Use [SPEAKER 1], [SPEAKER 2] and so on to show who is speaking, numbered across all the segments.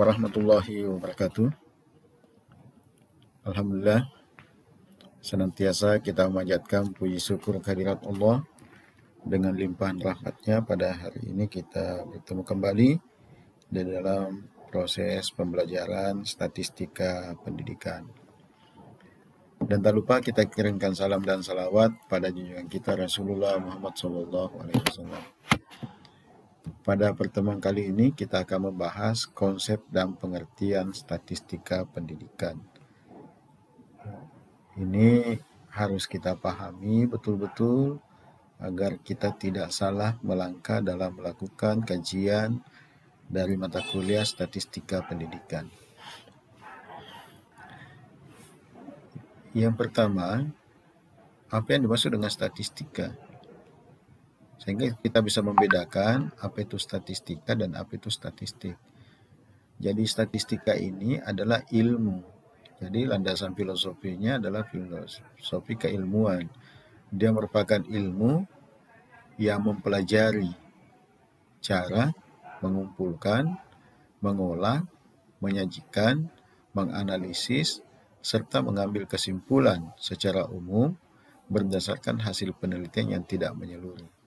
[SPEAKER 1] warahmatullahi wabarakatuh. Alhamdulillah, senantiasa kita memanjatkan puji syukur kehadirat Allah dengan limpahan rahmatnya. Pada hari ini kita bertemu kembali di dalam proses pembelajaran statistika pendidikan. Dan tak lupa kita kirimkan salam dan salawat pada junjungan kita Rasulullah Muhammad SAW. Pada pertemuan kali ini kita akan membahas konsep dan pengertian statistika pendidikan. Ini harus kita pahami betul-betul agar kita tidak salah melangkah dalam melakukan kajian dari mata kuliah statistika pendidikan. Yang pertama, apa yang dimaksud dengan statistika? Sehingga kita bisa membedakan apa itu statistika dan apa itu statistik. Jadi statistika ini adalah ilmu. Jadi landasan filosofinya adalah filosofi keilmuan. Dia merupakan ilmu yang mempelajari cara mengumpulkan, mengolah, menyajikan, menganalisis, serta mengambil kesimpulan secara umum berdasarkan hasil penelitian yang tidak menyeluruh.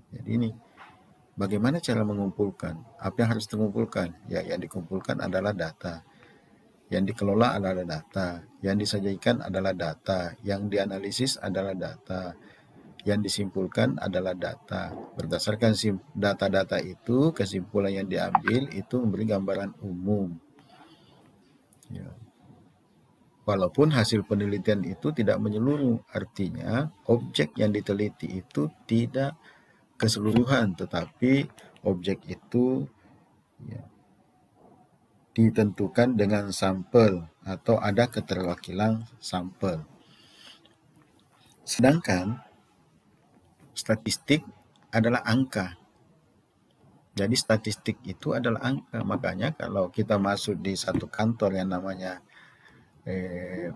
[SPEAKER 1] Jadi ini, bagaimana cara mengumpulkan? Apa yang harus dikumpulkan? Ya, yang dikumpulkan adalah data. Yang dikelola adalah data. Yang disajikan adalah data. Yang dianalisis adalah data. Yang disimpulkan adalah data. Berdasarkan data-data itu, kesimpulan yang diambil itu memberi gambaran umum. Ya. Walaupun hasil penelitian itu tidak menyeluruh, artinya objek yang diteliti itu tidak keseluruhan, tetapi objek itu ditentukan dengan sampel atau ada keterwakilan sampel. Sedangkan statistik adalah angka. Jadi statistik itu adalah angka. Makanya kalau kita masuk di satu kantor yang namanya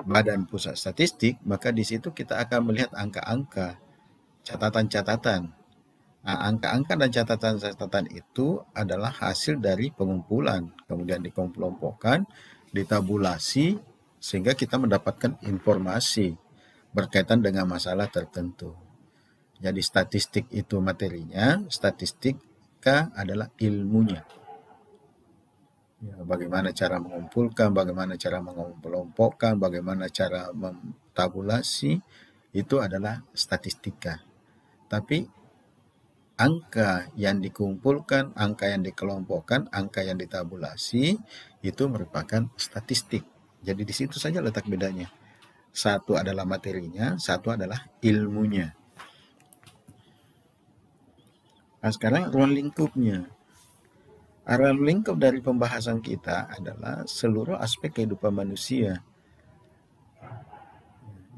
[SPEAKER 1] Badan Pusat Statistik, maka di situ kita akan melihat angka-angka, catatan-catatan. Nah, angka-angka dan catatan-catatan itu adalah hasil dari pengumpulan, kemudian dikelompokkan, ditabulasi, sehingga kita mendapatkan informasi berkaitan dengan masalah tertentu. Jadi statistik itu materinya, statistika adalah ilmunya. Ya, bagaimana cara mengumpulkan, bagaimana cara mengelompokkan, bagaimana cara mentabulasi, itu adalah statistika. Tapi angka yang dikumpulkan, angka yang dikelompokkan, angka yang ditabulasi itu merupakan statistik. Jadi di situ saja letak bedanya. Satu adalah materinya, satu adalah ilmunya. Nah, sekarang ruang lingkupnya. Ruang lingkup dari pembahasan kita adalah seluruh aspek kehidupan manusia.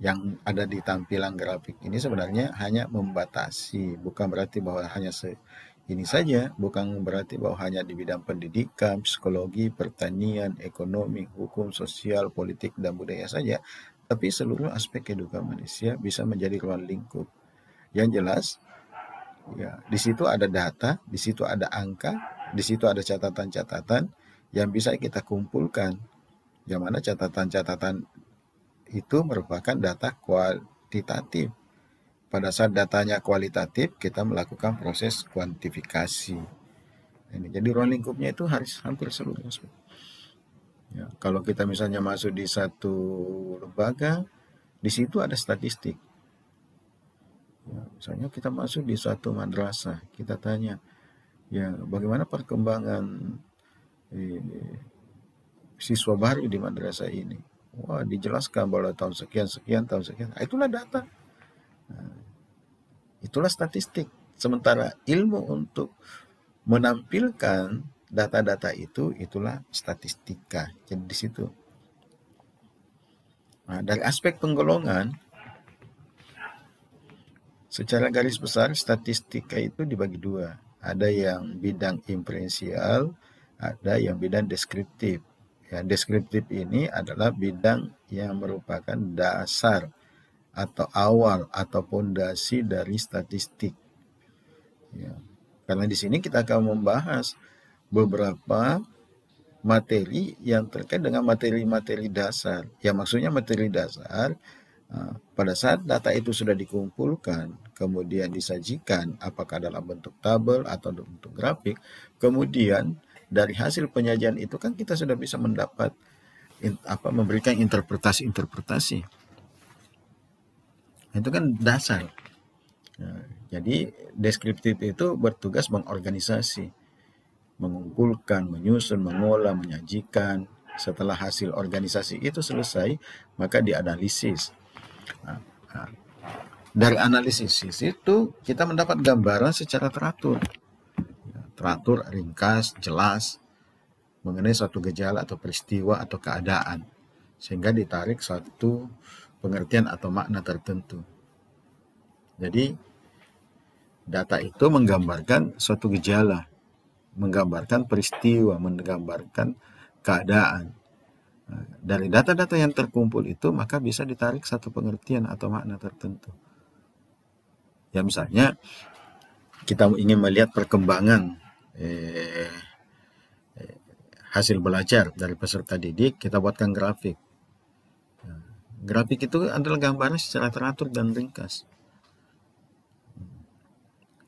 [SPEAKER 1] Yang ada di tampilan grafik ini sebenarnya hanya membatasi, bukan berarti bahwa hanya ini saja, bukan berarti bahwa hanya di bidang pendidikan, psikologi, pertanian, ekonomi, hukum, sosial, politik, dan budaya saja, tapi seluruh aspek kehidupan manusia bisa menjadi ruang lingkup. Yang jelas, ya, di situ ada data, di situ ada angka, di situ ada catatan-catatan yang bisa kita kumpulkan, yang mana catatan-catatan itu merupakan data kualitatif. Pada saat datanya kualitatif, kita melakukan proses kuantifikasi. Ini jadi ruang lingkupnya itu harus hampir seluruh aspek. Ya, kalau kita misalnya masuk di satu lembaga, di situ ada statistik. Ya, misalnya kita masuk di suatu madrasah, kita tanya, ya bagaimana perkembangan siswa baru di madrasah ini? Wah, dijelaskan bahwa tahun sekian, tahun sekian. Nah, itulah data. Nah, itulah statistik. Sementara ilmu untuk menampilkan data-data itu, itulah statistika. Jadi di situ. Nah, dari aspek penggolongan, secara garis besar statistika itu dibagi dua. Ada yang bidang inferensial, ada yang bidang deskriptif. Ya, deskriptif ini adalah bidang yang merupakan dasar atau awal atau fondasi dari statistik. Ya, karena di sini kita akan membahas beberapa materi yang terkait dengan materi-materi dasar. Ya, maksudnya materi dasar pada saat data itu sudah dikumpulkan, kemudian disajikan, apakah dalam bentuk tabel atau bentuk grafik, kemudian dari hasil penyajian itu kan kita sudah bisa mendapat memberikan interpretasi-interpretasi. Itu kan dasar. Jadi deskriptif itu bertugas mengorganisasi, mengumpulkan, menyusun, mengolah, menyajikan. Setelah hasil organisasi itu selesai, maka dianalisis. Dari analisis itu kita mendapat gambaran secara teratur. Teratur, ringkas, jelas mengenai suatu gejala atau peristiwa atau keadaan, sehingga ditarik suatu pengertian atau makna tertentu. Jadi data itu menggambarkan suatu gejala, menggambarkan peristiwa, menggambarkan keadaan. Dari data-data yang terkumpul itu maka bisa ditarik satu pengertian atau makna tertentu. Ya, misalnya kita ingin melihat perkembangan hasil belajar dari peserta didik, kita buatkan grafik. Grafik itu adalah gambaran secara teratur dan ringkas.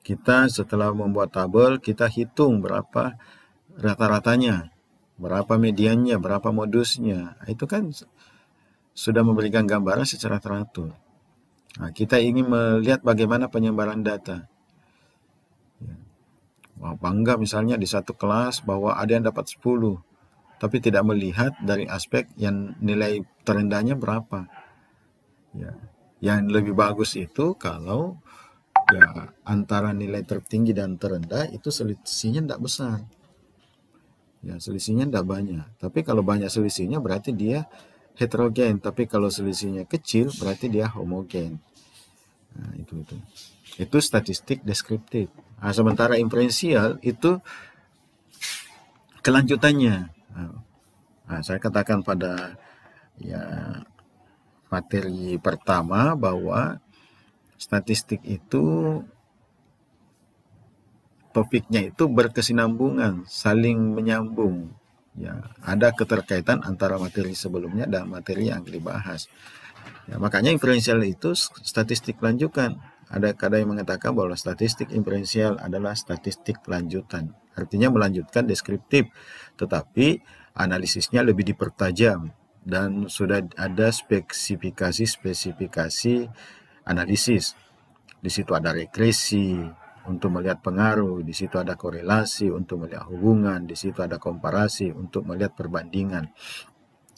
[SPEAKER 1] Kita setelah membuat tabel, kita hitung berapa rata-ratanya, berapa mediannya, berapa modusnya. Itu kan sudah memberikan gambaran secara teratur. Nah, kita ingin melihat bagaimana penyebaran data. Bangga misalnya di satu kelas bahwa ada yang dapat 10, tapi tidak melihat dari aspek yang nilai terendahnya berapa. Ya, yang lebih bagus itu kalau antara nilai tertinggi dan terendah itu selisihnya tidak besar. Ya, selisihnya tidak banyak. Tapi kalau banyak selisihnya berarti dia heterogen, tapi kalau selisihnya kecil berarti dia homogen. Nah, itu statistik deskriptif. Nah, sementara inferensial itu kelanjutannya. Nah, saya katakan pada materi pertama bahwa statistik itu topiknya itu berkesinambungan, saling menyambung. Ya, ada keterkaitan antara materi sebelumnya dan materi yang dibahas. Ya, makanya inferensial itu statistik lanjutan. Ada yang mengatakan bahwa statistik inferensial adalah statistik lanjutan. Artinya melanjutkan deskriptif, tetapi analisisnya lebih dipertajam dan sudah ada spesifikasi analisis. Di situ ada regresi untuk melihat pengaruh, di situ ada korelasi untuk melihat hubungan, di situ ada komparasi untuk melihat perbandingan.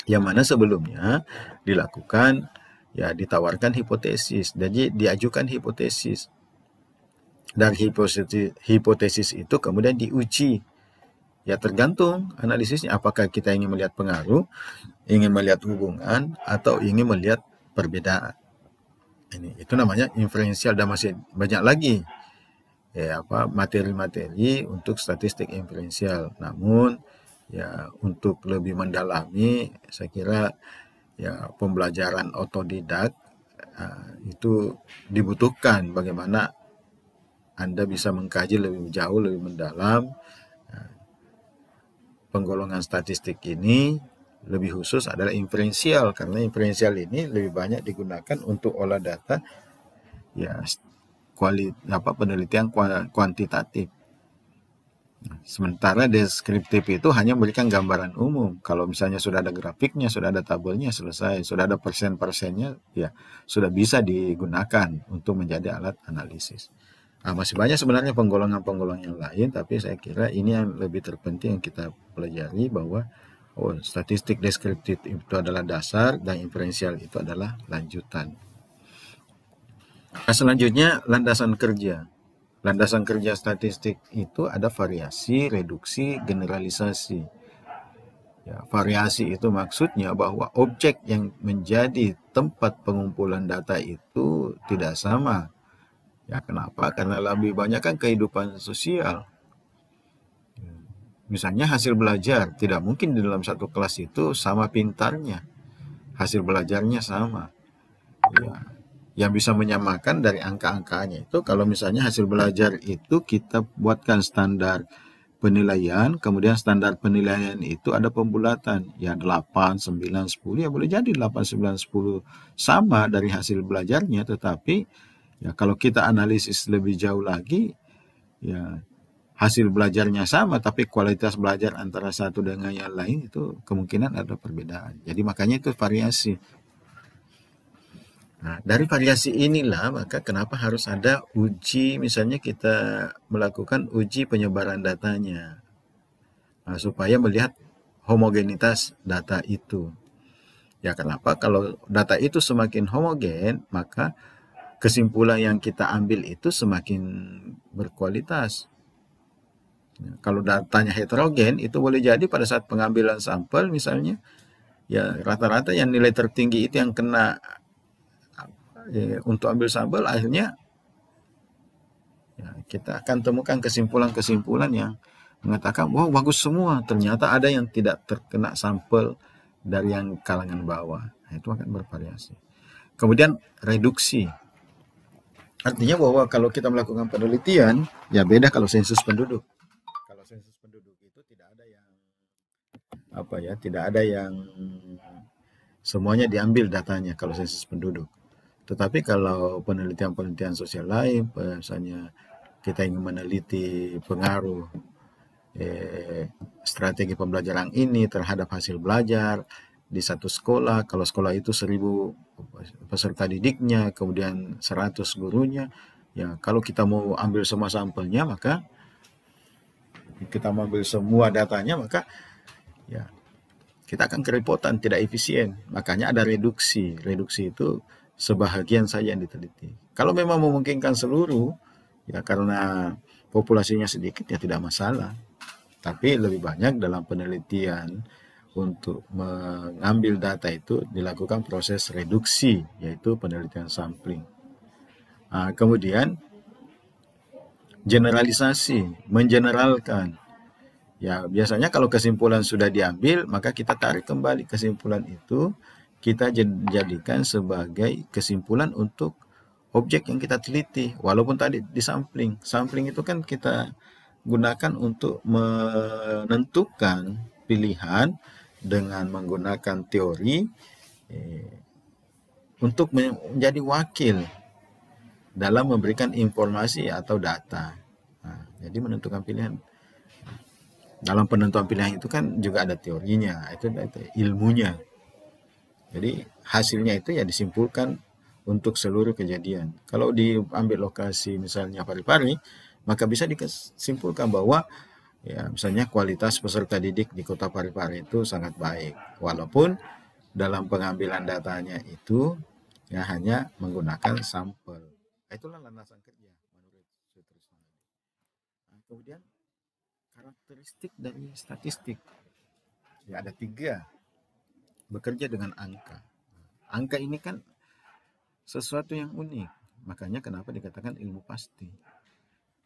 [SPEAKER 1] Yang mana sebelumnya dilakukan ditawarkan hipotesis. Jadi diajukan hipotesis. Dari hipotesis itu kemudian diuji. Ya, tergantung analisisnya, apakah kita ingin melihat pengaruh, ingin melihat hubungan, atau ingin melihat perbedaan. Itu namanya inferensial, dan masih banyak lagi materi-materi untuk statistik inferensial. Namun untuk lebih mendalami, saya kira pembelajaran otodidak itu dibutuhkan. Bagaimana Anda bisa mengkaji lebih jauh, lebih mendalam penggolongan statistik ini. Lebih khusus adalah inferensial, karena inferensial ini lebih banyak digunakan untuk olah data penelitian kuantitatif. Sementara deskriptif itu hanya memberikan gambaran umum. Kalau misalnya sudah ada grafiknya, sudah ada tabelnya, selesai. Sudah ada persen-persennya, sudah bisa digunakan untuk menjadi alat analisis. Masih banyak sebenarnya penggolongan-penggolongan yang lain, tapi saya kira ini yang lebih terpenting yang kita pelajari, bahwa statistik deskriptif itu adalah dasar dan inferensial itu adalah lanjutan. Selanjutnya, landasan kerja. Landasan kerja statistik itu ada variasi, reduksi, generalisasi. Variasi itu maksudnya bahwa objek yang menjadi tempat pengumpulan data itu tidak sama. Kenapa? Karena lebih banyak kan kehidupan sosial. Misalnya hasil belajar, tidak mungkin di dalam satu kelas itu sama pintarnya. Hasil belajarnya sama. Yang bisa menyamakan dari angka-angkanya itu, kalau misalnya hasil belajar itu kita buatkan standar penilaian, kemudian standar penilaian itu ada pembulatan. Ya 8, 9, 10, ya boleh jadi 8, 9, 10 sama dari hasil belajarnya, tetapi ya kalau kita analisis lebih jauh lagi, ya hasil belajarnya sama, tapi kualitas belajar antara satu dengan yang lain itu kemungkinan ada perbedaan. Jadi makanya itu variasi. Nah, dari variasi inilah maka kenapa harus ada uji, misalnya kita melakukan uji penyebaran datanya. Nah, supaya melihat homogenitas data itu. Ya kenapa? Kalau data itu semakin homogen, maka kesimpulan yang kita ambil itu semakin berkualitas. Ya, kalau datanya heterogen, itu boleh jadi pada saat pengambilan sampel misalnya, ya rata-rata yang nilai tertinggi itu yang kena untuk ambil sampel, akhirnya ya, kita akan temukan kesimpulan-kesimpulan yang mengatakan, wow bagus semua, ternyata ada yang tidak terkena sampel dari yang kalangan bawah. Nah, itu akan bervariasi. Kemudian reduksi. Artinya bahwa kalau kita melakukan penelitian, ya beda kalau sensus penduduk. Kalau sensus penduduk itu tidak ada yang tidak ada yang semuanya diambil datanya kalau sensus penduduk. Tetapi kalau penelitian-penelitian sosial lain, misalnya kita ingin meneliti pengaruh strategi pembelajaran ini terhadap hasil belajar di satu sekolah, kalau sekolah itu 1000 peserta didiknya, kemudian 100 gurunya, ya kalau kita mau ambil semua sampelnya, maka kita mau ambil semua datanya, maka ya kita akan kerepotan, tidak efisien. Makanya ada reduksi. Reduksi itu sebahagian saja yang diteliti. Kalau memang memungkinkan seluruh, ya karena populasinya sedikit, ya tidak masalah. Tapi lebih banyak dalam penelitian untuk mengambil data itu dilakukan proses reduksi, yaitu penelitian sampling. Nah, kemudian generalisasi, mengeneralkan. Ya, biasanya kalau kesimpulan sudah diambil, maka kita tarik kembali kesimpulan itu, kita jadikan sebagai kesimpulan untuk objek yang kita teliti, walaupun tadi di sampling. Sampling itu kan kita gunakan untuk menentukan pilihan dengan menggunakan teori untuk menjadi wakil dalam memberikan informasi atau data. Nah, jadi menentukan pilihan. Dalam penentuan pilihan itu kan juga ada teorinya, itu ilmunya. Jadi hasilnya itu ya disimpulkan untuk seluruh kejadian. Kalau diambil lokasi misalnya Parepare, maka bisa disimpulkan bahwa ya misalnya kualitas peserta didik di kota Parepare itu sangat baik. Walaupun dalam pengambilan datanya itu ya hanya menggunakan sampel. Itulah landasan kerja menurut Sutrisno. Nah, kemudian karakteristik dari statistik. Ya ada 3. Bekerja dengan angka. Angka ini kan sesuatu yang unik. Makanya kenapa dikatakan ilmu pasti.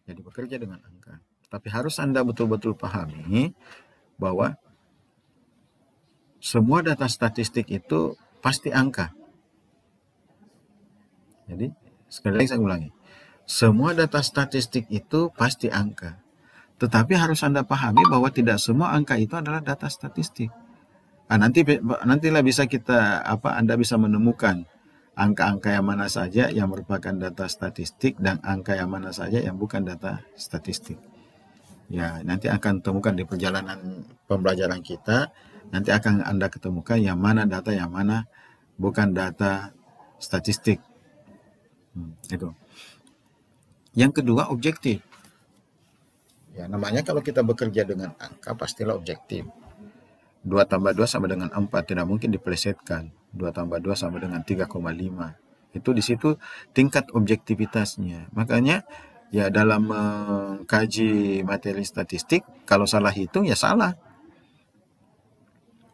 [SPEAKER 1] Jadi bekerja dengan angka. Tapi harus Anda betul-betul pahami bahwa semua data statistik itu pasti angka. Jadi sekali lagi saya ulangi. Semua data statistik itu pasti angka. Tetapi harus Anda pahami bahwa tidak semua angka itu adalah data statistik. Nah, nantilah bisa Anda bisa menemukan angka-angka yang mana saja yang merupakan data statistik dan angka yang mana saja yang bukan data statistik. Ya, nanti akan temukan di perjalanan pembelajaran kita, nanti akan Anda ketemukan yang mana data, yang mana bukan data statistik. Itu. Yang kedua, objektif. Ya, namanya kalau kita bekerja dengan angka, pastilah objektif. 2 tambah 2 sama dengan 4, tidak mungkin dipelesetkan. 2 tambah 2 sama dengan 3,5. Itu di situ tingkat objektivitasnya. Makanya ya dalam mengkaji materi statistik, kalau salah hitung ya salah.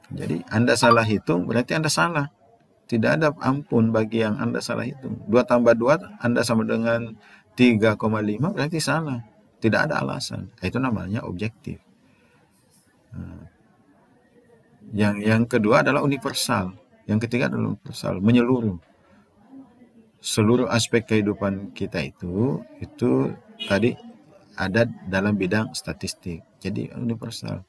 [SPEAKER 1] Jadi Anda salah hitung berarti Anda salah. Tidak ada ampun bagi yang Anda salah hitung. 2 tambah 2 Anda sama dengan 3,5 berarti salah. Tidak ada alasan. Itu namanya objektif. Yang kedua adalah universal. Yang ketiga adalah universal, menyeluruh. Seluruh aspek kehidupan kita itu tadi ada dalam bidang statistik. Jadi universal.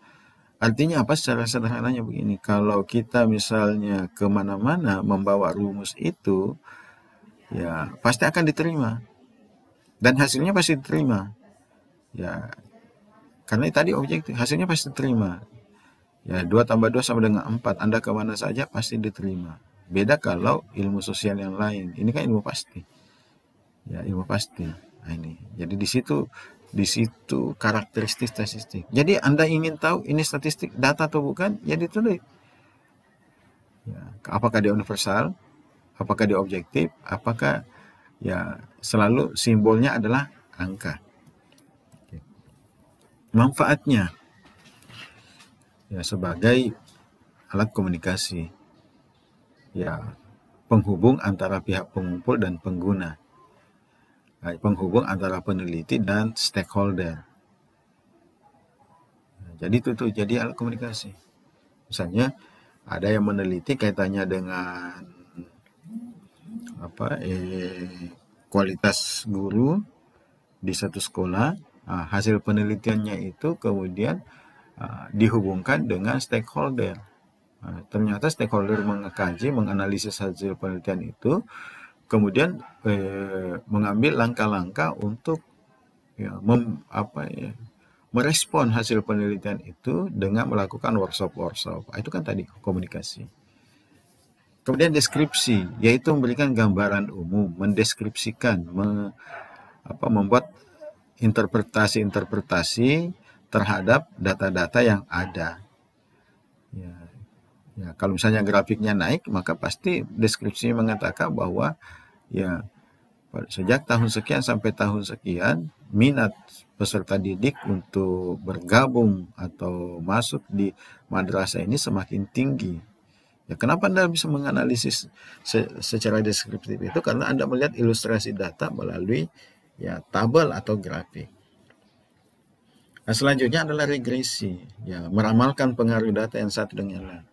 [SPEAKER 1] Artinya apa? Secara sederhananya begini, kalau kita misalnya kemana-mana membawa rumus itu, ya pasti akan diterima. Dan hasilnya pasti diterima. Ya, karena tadi objektif, hasilnya pasti diterima. Ya, 2 tambah 2 sama dengan 4. Anda kemana saja pasti diterima. Beda kalau ilmu sosial yang lain. Ini kan ilmu pasti. Ya, ilmu pasti. Nah, ini. Jadi di situ karakteristik statistik. Jadi Anda ingin tahu ini statistik data atau bukan, ya ditulis. Ya, apakah dia universal? Apakah dia objektif? Apakah ya selalu simbolnya adalah angka? Manfaatnya ya sebagai alat komunikasi. Ya, penghubung antara pihak pengumpul dan pengguna. Penghubung antara peneliti dan stakeholder. Jadi itu tuh jadi alat komunikasi. Misalnya ada yang meneliti kaitannya dengan kualitas guru di satu sekolah. Hasil penelitiannya itu kemudian dihubungkan dengan stakeholder. Ternyata stakeholder mengkaji, menganalisis hasil penelitian itu, kemudian mengambil langkah-langkah untuk merespon hasil penelitian itu dengan melakukan workshop. Itu kan tadi komunikasi. Kemudian deskripsi, yaitu memberikan gambaran umum, mendeskripsikan, membuat interpretasi terhadap data-data yang ada. Ya, kalau misalnya grafiknya naik, maka pasti deskripsinya mengatakan bahwa ya sejak tahun sekian sampai tahun sekian minat peserta didik untuk bergabung atau masuk di madrasah ini semakin tinggi. Ya, kenapa Anda bisa menganalisis secara deskriptif itu? Karena Anda melihat ilustrasi data melalui ya tabel atau grafik. Nah, selanjutnya adalah regresi, ya meramalkan pengaruh data yang satu dengan lain.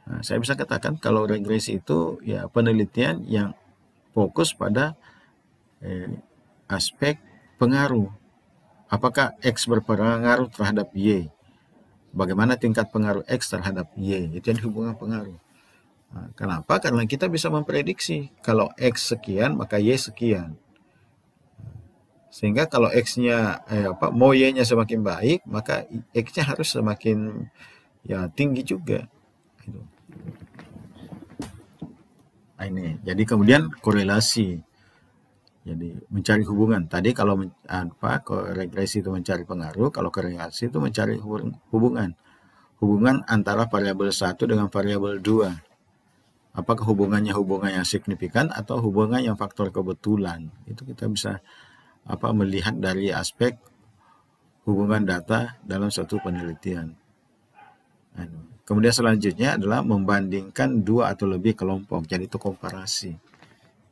[SPEAKER 1] Nah, saya bisa katakan kalau regresi itu ya penelitian yang fokus pada aspek pengaruh. Apakah X berpengaruh terhadap Y? Bagaimana tingkat pengaruh X terhadap Y? Itu yang hubungan pengaruh. Nah, kenapa? Karena kita bisa memprediksi kalau X sekian maka Y sekian. Sehingga kalau X-nya mau Y-nya semakin baik, maka X-nya harus semakin ya tinggi juga. Nah, ini. Jadi kemudian korelasi. Jadi mencari hubungan. Tadi kalau regresi itu mencari pengaruh, kalau korelasi itu mencari hubungan. Hubungan antara variabel 1 dengan variabel 2. Apakah hubungan yang signifikan atau hubungan yang faktor kebetulan. Itu kita bisa melihat dari aspek hubungan data dalam suatu penelitian. Kemudian selanjutnya adalah membandingkan 2 atau lebih kelompok. Jadi itu komparasi.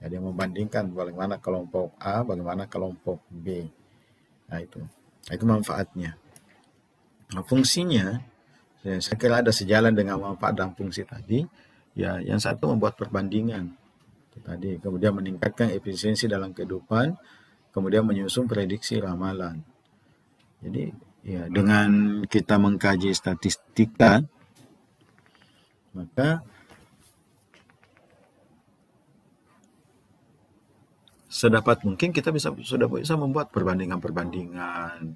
[SPEAKER 1] Jadi membandingkan bagaimana kelompok A, bagaimana kelompok B. Nah itu manfaatnya. Nah, fungsinya, saya kira ada sejalan dengan manfaat dan fungsi tadi. Ya, yang satu membuat perbandingan. Tadi kemudian meningkatkan efisiensi dalam kehidupan, kemudian menyusun prediksi ramalan. Jadi ya dengan kita mengkaji statistika, maka sedapat mungkin kita sudah bisa membuat perbandingan-perbandingan.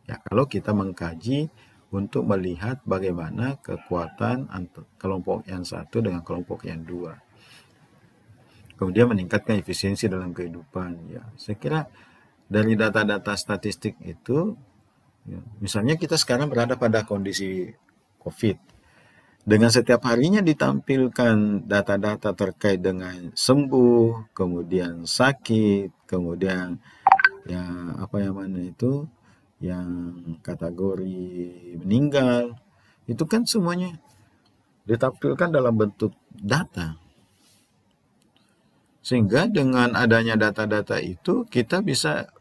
[SPEAKER 1] Ya, kalau kita mengkaji untuk melihat bagaimana kekuatan kelompok yang satu dengan kelompok yang dua. Kemudian meningkatkan efisiensi dalam kehidupan. Ya, saya kira dari data-data statistik itu, ya, misalnya kita sekarang berada pada kondisi COVID. Dengan setiap harinya ditampilkan data-data terkait dengan sembuh, kemudian sakit, kemudian yang kategori meninggal, itu kan semuanya ditampilkan dalam bentuk data. Sehingga dengan adanya data-data itu kita bisa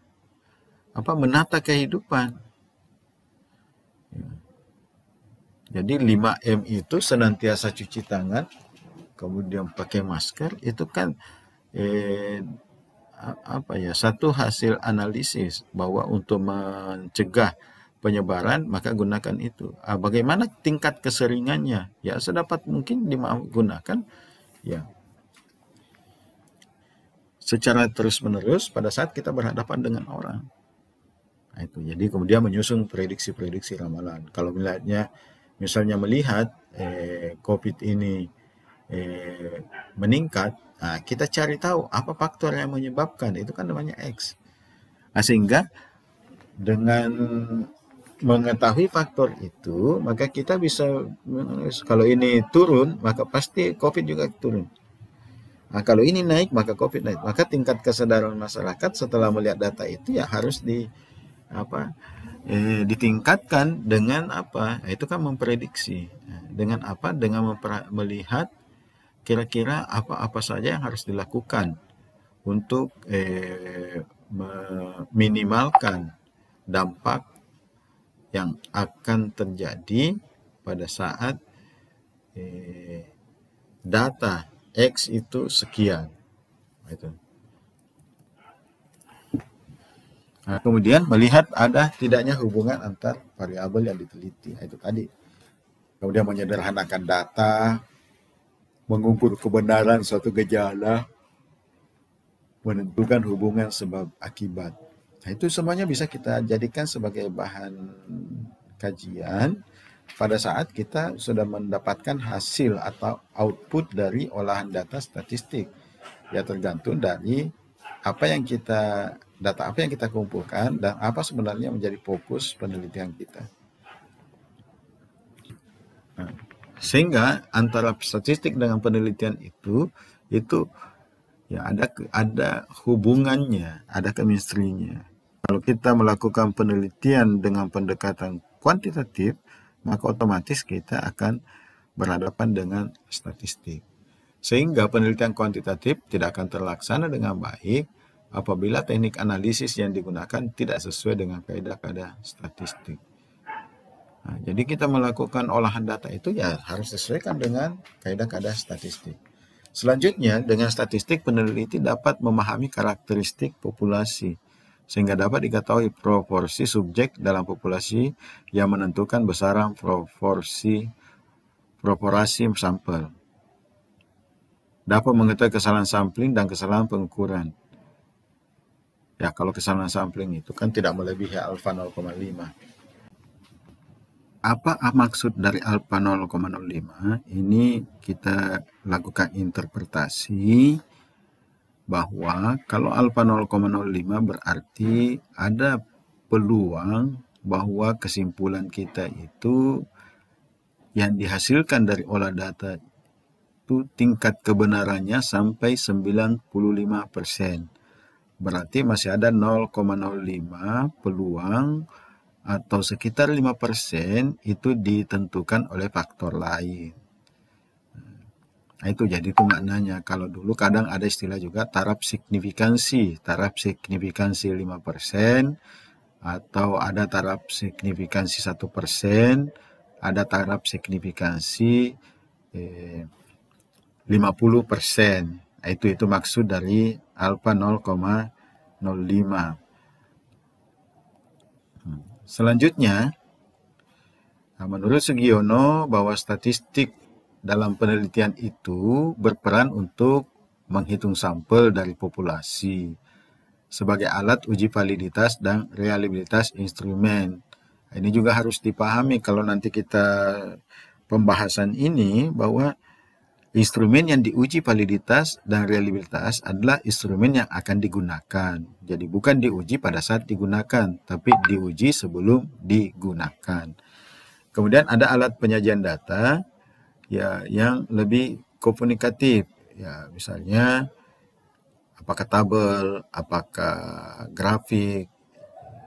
[SPEAKER 1] menata kehidupan. Jadi 5M itu senantiasa cuci tangan, kemudian pakai masker, itu kan satu hasil analisis bahwa untuk mencegah penyebaran maka gunakan itu. Bagaimana tingkat keseringannya? Ya sedapat mungkin digunakan ya secara terus-menerus pada saat kita berhadapan dengan orang. Nah, itu. Jadi kemudian menyusun prediksi-prediksi ramalan. Kalau misalnya melihat COVID ini meningkat, kita cari tahu apa faktor yang menyebabkan, itu kan namanya X. Sehingga dengan mengetahui faktor itu, maka kita bisa, kalau ini turun, maka pasti COVID juga turun. Kalau ini naik, maka COVID naik. Maka tingkat kesadaran masyarakat setelah melihat data itu ya harus ditingkatkan dengan apa? Itu kan memprediksi. Dengan apa? Dengan melihat kira-kira apa saja yang harus dilakukan untuk meminimalkan dampak yang akan terjadi pada saat data X itu sekian. Itu. Kemudian melihat ada tidaknya hubungan antar variabel yang diteliti. Itu tadi. Kemudian menyederhanakan data, mengukur kebenaran suatu gejala, menentukan hubungan sebab akibat. Itu semuanya bisa kita jadikan sebagai bahan kajian pada saat kita sudah mendapatkan hasil atau output dari olahan data statistik. Ya tergantung dari data apa yang kita kumpulkan dan apa sebenarnya menjadi fokus penelitian kita. Sehingga antara statistik dengan penelitian itu ya ada hubungannya, ada chemistry-nya. Kalau kita melakukan penelitian dengan pendekatan kuantitatif, maka otomatis kita akan berhadapan dengan statistik. Sehingga penelitian kuantitatif tidak akan terlaksana dengan baik apabila teknik analisis yang digunakan tidak sesuai dengan kaidah-kaidah statistik. Jadi kita melakukan olahan data itu ya harus sesuaikan dengan kaidah-kaidah statistik. Selanjutnya, dengan statistik peneliti dapat memahami karakteristik populasi sehingga dapat diketahui proporsi subjek dalam populasi yang menentukan besaran proporsi sampel. Dapat mengetahui kesalahan sampling dan kesalahan pengukuran. Ya, kalau kesalahan sampling itu kan tidak melebihi alfa 0,5. Apa maksud dari alfa 0,05? Ini kita lakukan interpretasi bahwa kalau alfa 0,05 berarti ada peluang bahwa kesimpulan kita itu yang dihasilkan dari olah data itu tingkat kebenarannya sampai 95%. Berarti masih ada 0,05 peluang atau sekitar 5% itu ditentukan oleh faktor lain. Itu jadi itu maknanya. Kalau dulu kadang ada istilah juga taraf signifikansi 5%, atau ada taraf signifikansi 1%, ada taraf signifikansi 50%. Itu maksud dari alfa 0,05. Selanjutnya, menurut Sugiono bahwa statistik dalam penelitian itu berperan untuk menghitung sampel dari populasi sebagai alat uji validitas dan reliabilitas instrumen. Ini juga harus dipahami kalau nanti kita pembahasan ini bahwa instrumen yang diuji validitas dan reliabilitas adalah instrumen yang akan digunakan. Jadi bukan diuji pada saat digunakan, tapi diuji sebelum digunakan. Kemudian ada alat penyajian data ya yang lebih komunikatif. Ya, misalnya apakah tabel, apakah grafik.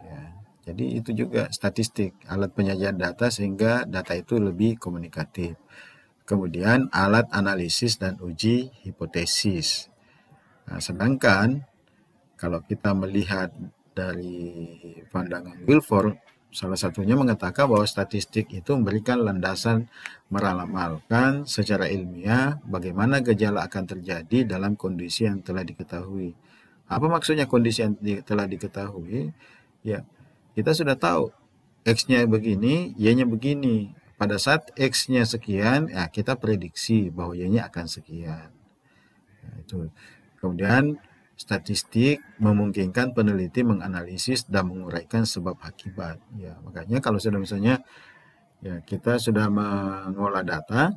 [SPEAKER 1] Ya, jadi itu juga statistik, alat penyajian data sehingga data itu lebih komunikatif. Kemudian alat analisis dan uji hipotesis. Sedangkan kalau kita melihat dari pandangan Wilford, salah satunya mengatakan bahwa statistik itu memberikan landasan meramalkan secara ilmiah bagaimana gejala akan terjadi dalam kondisi yang telah diketahui. Apa maksudnya kondisi yang telah diketahui? Ya, kita sudah tahu X-nya begini, Y-nya begini. Pada saat X-nya sekian, ya kita prediksi bahwa Y-nya akan sekian. Nah, itu. Kemudian statistik memungkinkan peneliti menganalisis dan menguraikan sebab akibat. Ya, makanya kalau sudah misalnya ya kita sudah mengolah data,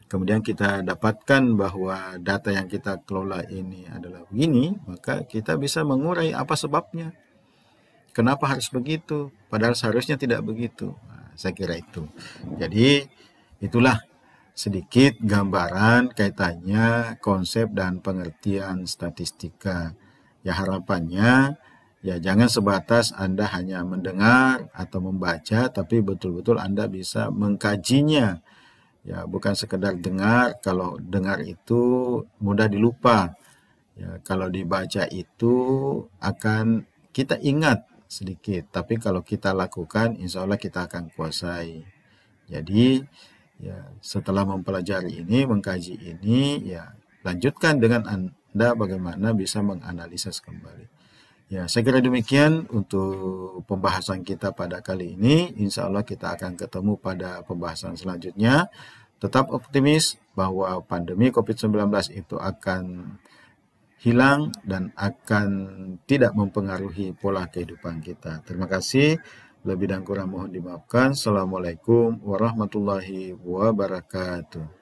[SPEAKER 1] kemudian kita dapatkan bahwa data yang kita kelola ini adalah begini, maka kita bisa mengurai apa sebabnya. Kenapa harus begitu? Padahal seharusnya tidak begitu. Nah, saya kira itu. Jadi itulah sedikit gambaran kaitannya konsep dan pengertian statistika. Ya harapannya ya jangan sebatas Anda hanya mendengar atau membaca, tapi betul-betul Anda bisa mengkajinya. Ya bukan sekedar dengar, kalau dengar itu mudah dilupa. Ya, kalau dibaca itu akan kita ingat sedikit, tapi kalau kita lakukan, insya Allah kita akan kuasai. Jadi, ya setelah mempelajari ini, mengkaji ini, ya lanjutkan dengan Anda bagaimana bisa menganalisis kembali. Ya, saya kira demikian untuk pembahasan kita pada kali ini. Insya Allah kita akan ketemu pada pembahasan selanjutnya. Tetap optimis bahwa pandemi COVID-19 itu akan hilang dan akan tidak mempengaruhi pola kehidupan kita. Terima kasih. Lebih dan kurang mohon dimaafkan. Assalamualaikum warahmatullahi wabarakatuh.